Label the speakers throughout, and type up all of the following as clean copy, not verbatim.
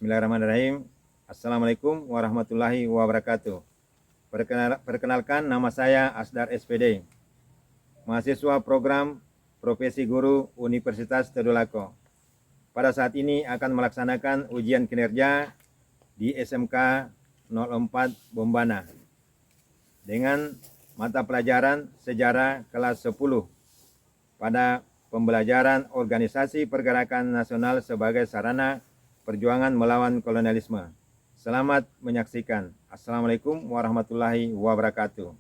Speaker 1: Bismillahirrahmanirrahim. Assalamualaikum warahmatullahi wabarakatuh. Perkenalkan, nama saya Asdar SPD, mahasiswa program Profesi Guru Universitas Tadulako. Pada saat ini akan melaksanakan ujian kinerja di SMK 04 Bombana dengan mata pelajaran Sejarah kelas 10 pada pembelajaran Organisasi Pergerakan Nasional sebagai sarana perjuangan melawan kolonialisme. Selamat menyaksikan. Assalamualaikum warahmatullahi wabarakatuh.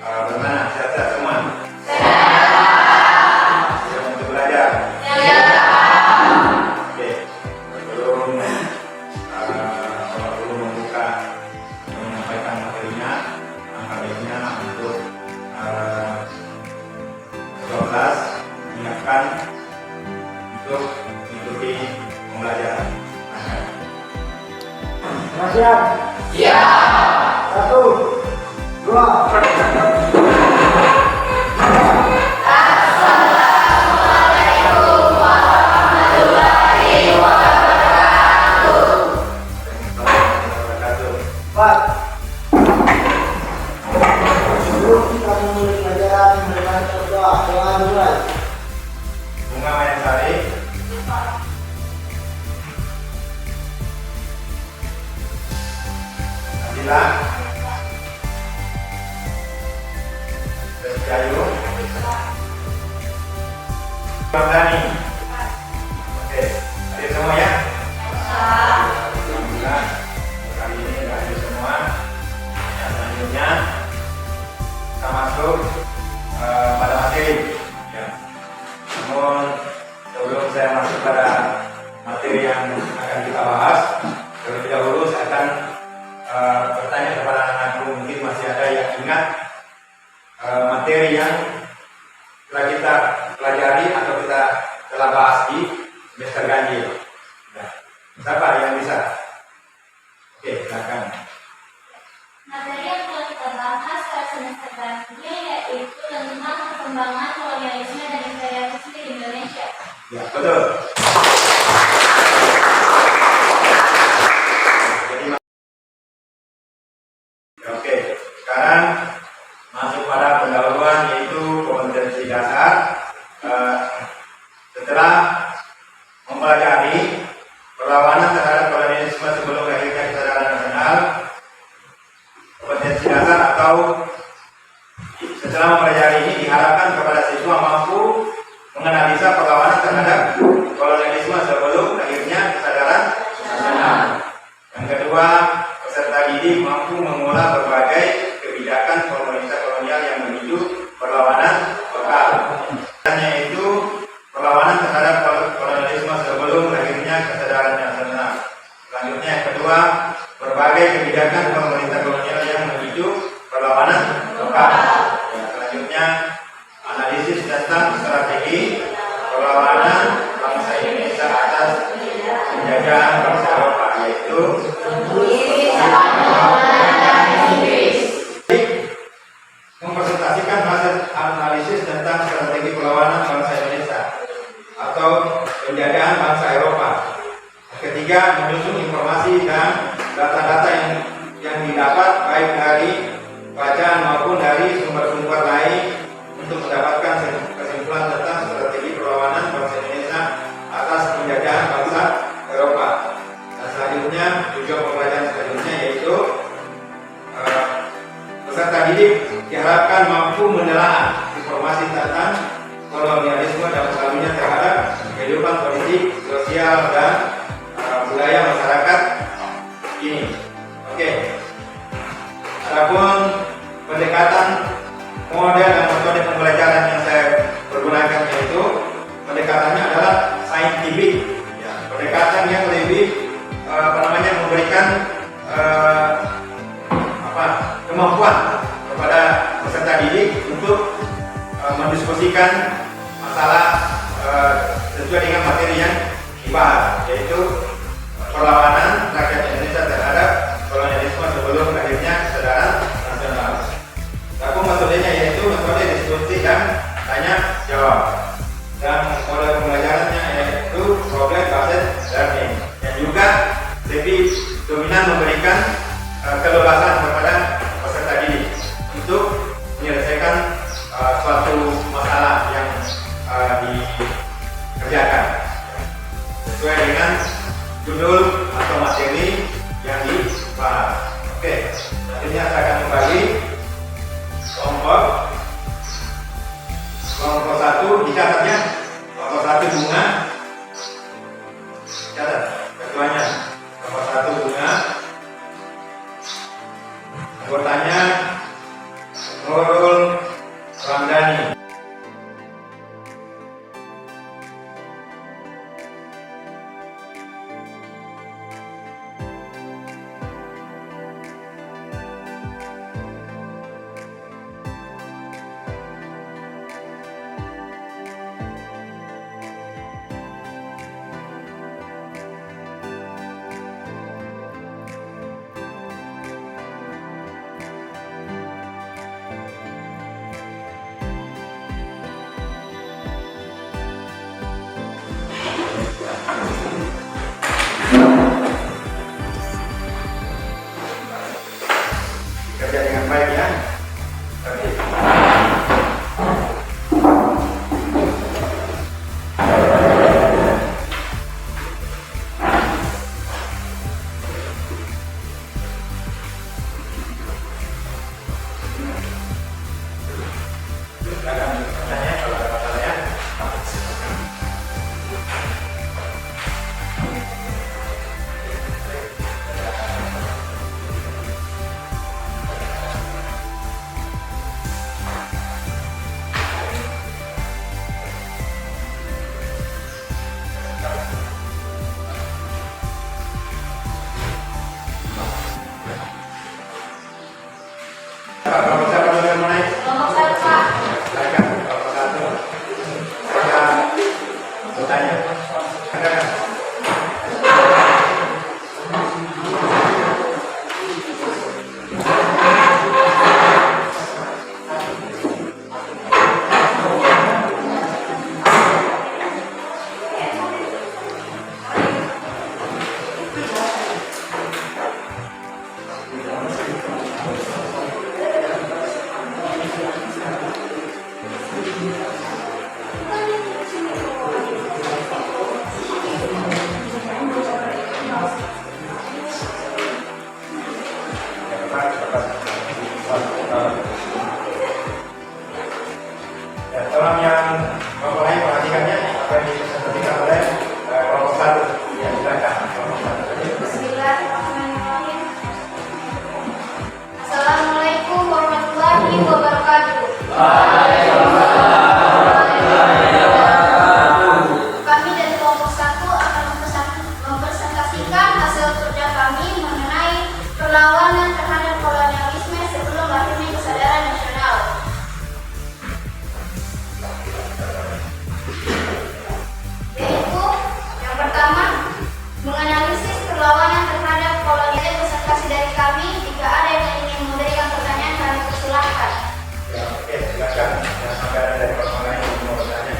Speaker 1: Bagaimana? Sehat-sehat semua? Siap untuk belajar? Oke, sebelum membuka menyampaikan materinya, langkah baiknya untuk kelas menyiapkan untuk mengikuti pembelajaran.
Speaker 2: Siap? Siap. 1, 2. Sebelum kita memulai pelajaran, dengan berdoa, doa mulai.
Speaker 1: Bunga Mayasari. Nabila. Setiayu. Bangdani. Oke, hadir semua ya? Alhamdulillah, kali ini hadir semua. Yang selanjutnya kita masuk pada materi. Ya. Namun sebelum saya masuk pada materi yang akan kita bahas, terlebih dahulu saya akan bertanya kepada anak-anakku, mungkin masih ada yang ingat materi yang telah kita pelajari atau kita telah bahas di semester ganjil. Nah, siapa yang bisa? Oke, silakan.
Speaker 3: Materi yang telah kita bahas pada semester ganjil yaitu tentang perkembangan kolonialisme dan imperialisme di Indonesia.
Speaker 1: Ya, betul. Oke, sekarang masuk pada pendahuluan yaitu kompetensi dasar. Setelah mempelajari perlawanan terhadap kolonialisme sebelum lahirnya kesadaran nasional, kompetensi dasar atau setelah mempelajari ini diharapkan kepada siswa mampu menganalisa perlawanan terhadap kolonialisme sebelum lahirnya kesadaran nasional. Yang kedua, peserta didik mampu mengolah berbagai kebijakan kolonialisme bahwa berbagai kebijakan pemerintah kolonial yang memicu perlawanan lokal. Ya, selanjutnya analisis tentang strategi perlawanan bangsa Indonesia atas penjajahan bangsa Eropa, yaitu mempresentasikan hasil analisis tentang strategi perlawanan bangsa Indonesia atau penjajahan bangsa Eropa. Ketiga, menyusun informasi dan data-data yang didapat baik dari bacaan maupun dari sumber-sumber lain untuk mendapatkan kesimpulan tentang strategi perlawanan bangsa Indonesia atas penjajahan bangsa Eropa. Dan selanjutnya, tujuan pembelajaran selanjutnya yaitu peserta didik diharapkan mampu menelaah informasi tentang kolonialisme dan pengaruhnya terhadap kehidupan politik, sosial, dan budaya masyarakat ini. Oke. Adapun pendekatan model dan metode pembelajaran yang saya pergunakan yaitu pendekatannya adalah saintifik. Ya, pendekatan yang lebih memberikan kemampuan kepada peserta didik untuk mendiskusikan masalah sesuai dengan materi yang dibahas, yaitu perlawanan rakyat Indonesia terhadap kolonialisme sebelum akhirnya kesadaran nasional. Adapun metodenya yaitu metode diskusi dan tanya jawab, dan metode pembelajarannya yaitu problem based learning, yang juga lebih dominan memberikan kebebasan kepada peserta didik untuk menyelesaikan suatu masalah yang dikerjakan sesuai dengan judul atau materi yang dibahas. Oke, selanjutnya saya akan membagi kelompok 1, dicatatnya kelompok 1 bunga, catat ketuanya. Kelompok 1 bunga, anggotanya Nurul Ramdhani.
Speaker 3: perlawanan terhadap kolonialisme sebelum lahirnya kesadaran nasional. Yaitu yang pertama, menganalisis perlawanan terhadap kolonialisme. Presentasi dari kami. Jika ada yang ingin memberikan pertanyaan, kami persilahkan.
Speaker 1: Ya, oke, silakan. Yang sampai ada dari orang lain yang mau bertanya,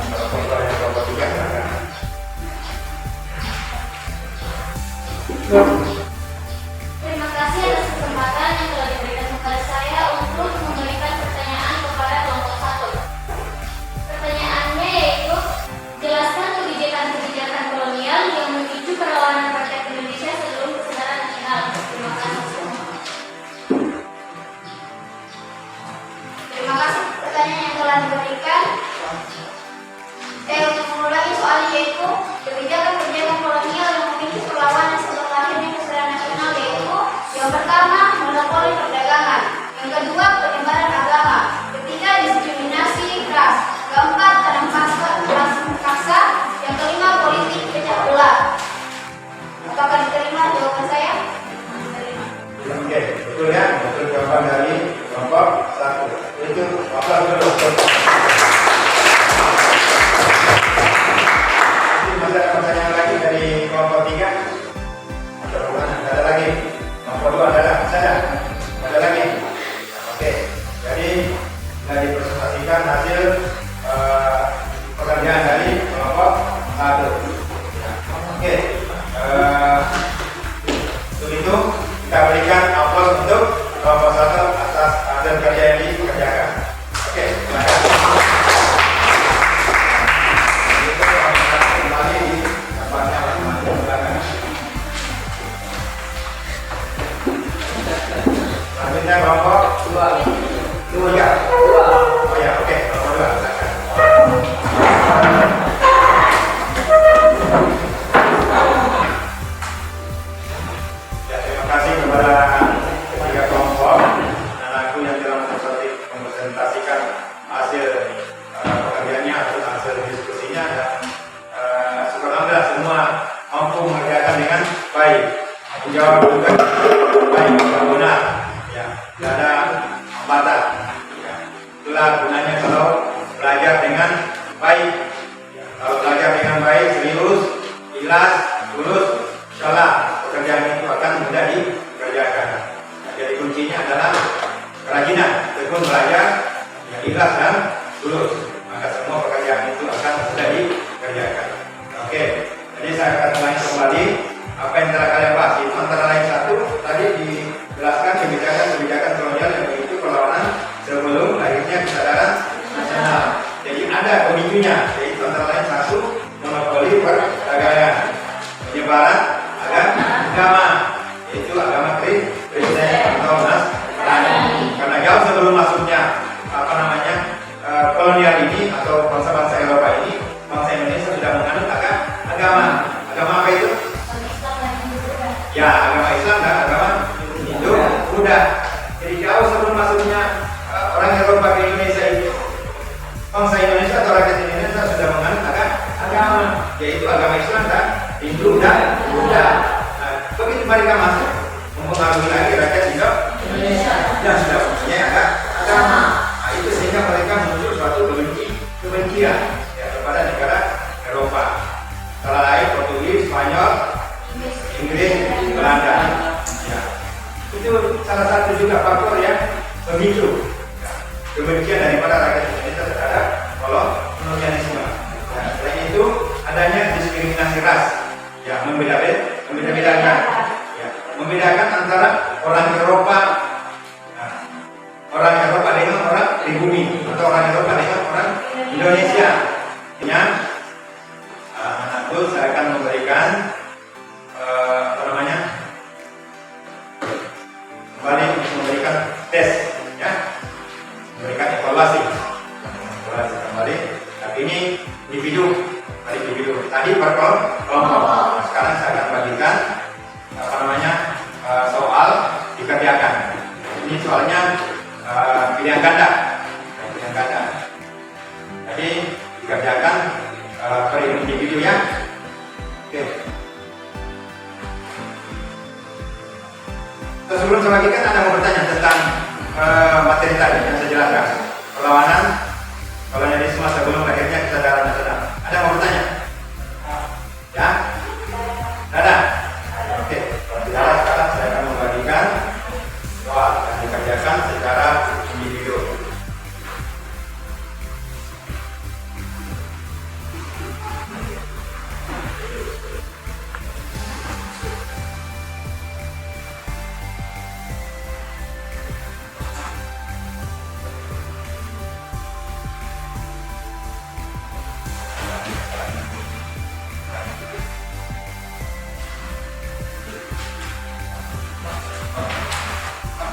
Speaker 1: kalau yang kelompok 3 silakan.
Speaker 3: Terima kasih atas kesempatan yang telah diberikan kepada saya untuk memberikan pertanyaan kepada kelompok 1. Pertanyaannya yaitu, jelaskan kebijakan-kebijakan kolonial yang memicu perlawanan rakyat Indonesia sebelum kesadaran nasional. Terima kasih. Terima kasih pertanyaan yang telah diberikan. Untuk mengulangi soalnya yaitu kebijakan-kebijakan kolonial yang memicu perlawanan sebelum lahirnya kesadaran nasional yaitu yang pertama, monopoli perdagangan, yang kedua, penyebaran agama, ketiga, diskriminasi ras, keempat, tanam paksa, yang kelima, politik pecah belah. Apakah diterima jawaban saya? Diterima.
Speaker 1: Oke, betul ya, betul jawaban dari kelompok 1. Itu apa betul? Masih ada pertanyaan lagi dari kelompok 3? Ada lagi. Kelompok 2 ada lagi. Oke, jadi sudah dipresentasikan hasil pekerjaan dari kelompok 1. Oke, untuk itu kita berikan aplaus untuk kelompok 1 atas hasil kerja yang dikerjakan. Oke, silakan. Kembali di tempatnya masing-masing, silakan. Selanjutnya kelompok 2. Oh ya, oke, kelompok 2, silakan. Ya, terima kasih kepada ketiga kelompok dan aku yang telah mempresentasikan hasil pekerjaannya atau hasil diskusinya, dan alhamdulillah semua mampu mengerjakan dengan baik, menjawab tugas baik dan benar, ya, tidak ada hambatan. Ya. Itulah gunanya kalau belajar dengan baik. Ya. Kalau belajar dengan baik, serius, ikhlas, tulus, insyaallah pekerjaan itu akan mudah dikerjakan. Nah, jadi kuncinya adalah kerajinan, tekun belajar, ya, ikhlas dan tulus. Maka semua pekerjaan itu akan mudah dikerjakan. Oke, jadi saya akan ulangi kembali apa yang telah kalian bahas. Itu antara lain 1, tadi dijelaskan kebijakan-kebijakan kolonial yang memicu perlawanan sebelum lahirnya kesadaran nasional. Jadi ada pemicunya, yaitu antara lain 1, monopoli perdagangan, penyebaran agama, yaitu agama Kristen atau Nasrani. Karena jauh sebelum masuknya kolonial ini atau bangsa-bangsa Eropa ini, bangsa Indonesia sudah menganut agama. Agama apa itu? Ya, agama Islam dan agama Hindu, Buddha. Jadi jauh sebelum masuknya orang Eropa ke Indonesia itu, bangsa Indonesia atau rakyat Indonesia sudah menganut agama, yaitu agama Islam dan Hindu dan Buddha. Nah, begitu mereka masuk, mempengaruhi lagi rakyat Indonesia yang sudah mempunyai agama. Nah, itu sehingga mereka muncul suatu kebencian, ya, kepada negara Eropa. Salah lain Portugis, Spanyol, Inggris, Belanda. Ya. Itu salah satu juga faktor yang memicu, ya, kebencian daripada rakyat Indonesia terhadap kolonialisme. Ya, selain itu adanya diskriminasi ras, ya, membedakan, ya, membedakan antara orang Eropa, nah, orang Eropa dengan orang pribumi, atau orang Eropa dengan orang Indonesia. Nanti saya akan memberikan kembali memberikan tes, ya, memberikan evaluasi kembali. Tapi ini individu, tadi per kelompok. Nah, sekarang saya akan bagikan soal dikerjakan. Ini soalnya pilihan ganda. Jadi dikerjakan per individu, ya. Oke. Sebelum saya bagikan, Anda mau bertanya tentang materi tadi yang saya jelaskan. Perlawanan kolonialisme sebelum lahirnya kesadaran nasional. Ada mau bertanya? Ya? Ada? Oke. Kalau tidak ada, sekarang saya akan membagikan soal yang dikerjakan secara individu.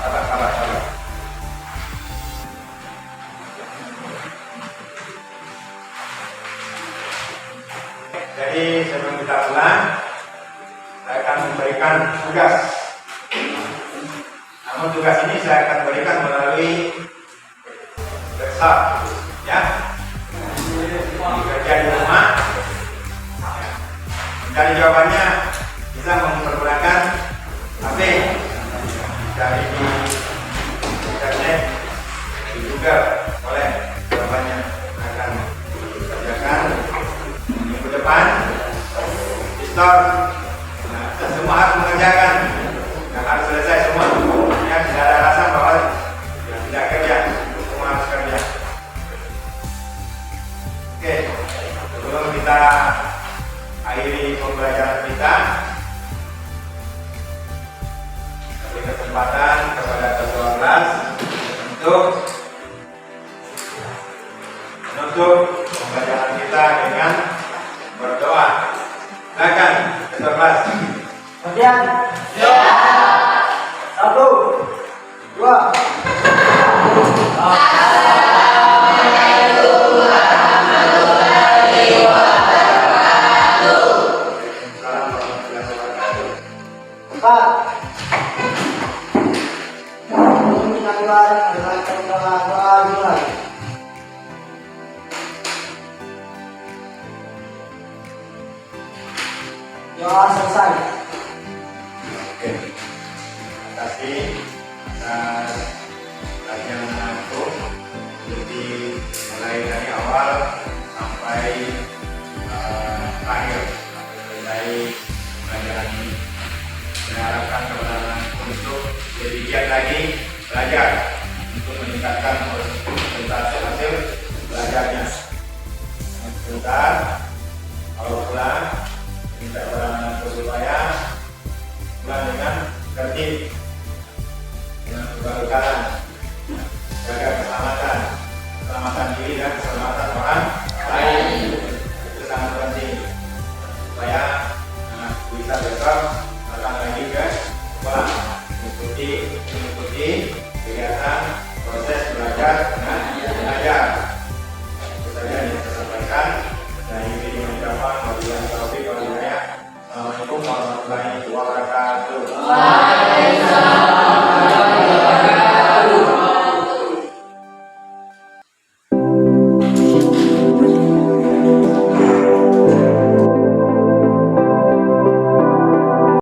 Speaker 1: Sabar. Jadi sebelum kita pulang, saya akan memberikan tugas. Namun tugas ini saya akan berikan melalui WhatsApp, ya. Kerja di rumah. Mencari jawabannya bisa mempergunakan HP, cari di internet, di Google, boleh jawabannya akan dikerjakan minggu depan. Start. Nah, semua harus mengerjakan dan harus selesai semua. Ya, tidak ada alasan bahwa tidak kerja, semua harus kerja. Oke, sebelum kita akhiri pembelajaran kita, beri kesempatan kepada ketua kelas untuk menutup pembelajaran kita dengan berdoa. Silakan ketua kelas.
Speaker 2: Kemudian. Ya. 1, 2. Doa selesai.
Speaker 1: Oke. Terima kasih atas perhatian aku. Jadi mulai dari awal sampai akhir selesai pelajaran ini. Saya harapkan teman-teman untuk lebih giat lagi belajar untuk meningkatkan presentasi hasil belajarnya. Sebentar, kalau pulang minta kepada supaya pulang dengan tertib, dengan ugal-ugalan, jaga keselamatan diri dan keselamatan orang lain. Itu sangat penting supaya bisa besok datang lagi ke sekolah mengikuti kegiatan proses belajar dan mengajar. Itu saja yang saya sampaikan. Dari video mengucapkan wabillahi taufiq wal hidayah. Assalamualaikum warahmatullahi wabarakatuh.